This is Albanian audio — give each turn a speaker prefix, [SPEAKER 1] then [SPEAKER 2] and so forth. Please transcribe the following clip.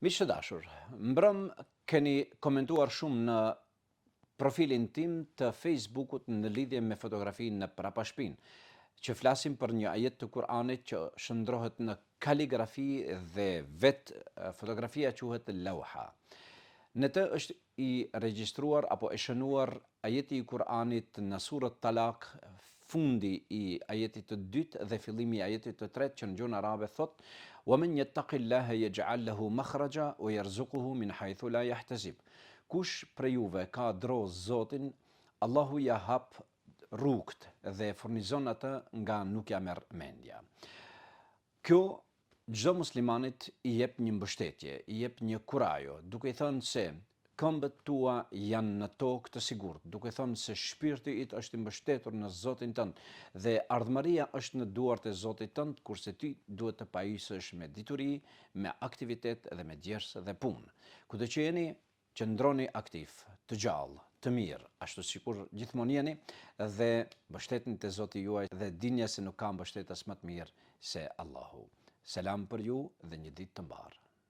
[SPEAKER 1] Miqtë dashur, mbrëm keni komentuar shumë në profilin tim të Facebookut në lidhje me fotografinë në prapashpinë, që flasim për një ajet të Kur'anit që shndrohet në kaligrafi dhe fotografia quhet lauha. Në të është i regjistruar apo e shënuar ajeti i Kur'anit në surët Talak, fundi i ajetit të dytë dhe fillimi i ajetit të tretë, që në gjuhën arabe thot: "Waman yattaqillaha yaj'al lahu makhraja wa yarzuquhu min haythu la yahtasib." Kush prej juve ka droz Zotin, Allahu ja hap rrugt dhe furnizon atë nga nuk ja merr mendja. Kjo çdo muslimanit i jep një mbështetje, i jep një kurajo, duke i thënë se këmbët tua janë në tokë të sigurt, duke thënë se shpirti yt është i mbështetur në Zotin tënd dhe ardhmëria është në duart e Zotit tënd, kurse ti duhet të pajisësh me dituri, me aktivitet dhe me djersë dhe punë. Kudo që jeni, qëndroni aktiv, të gjallë, të mirë, ashtu sikur gjithmonë jeni, dhe mbështetni te Zoti juaj dhe dinja se nuk ka mbështetës më të mirë se Allahu. Selam për ju dhe një ditë të mbarë.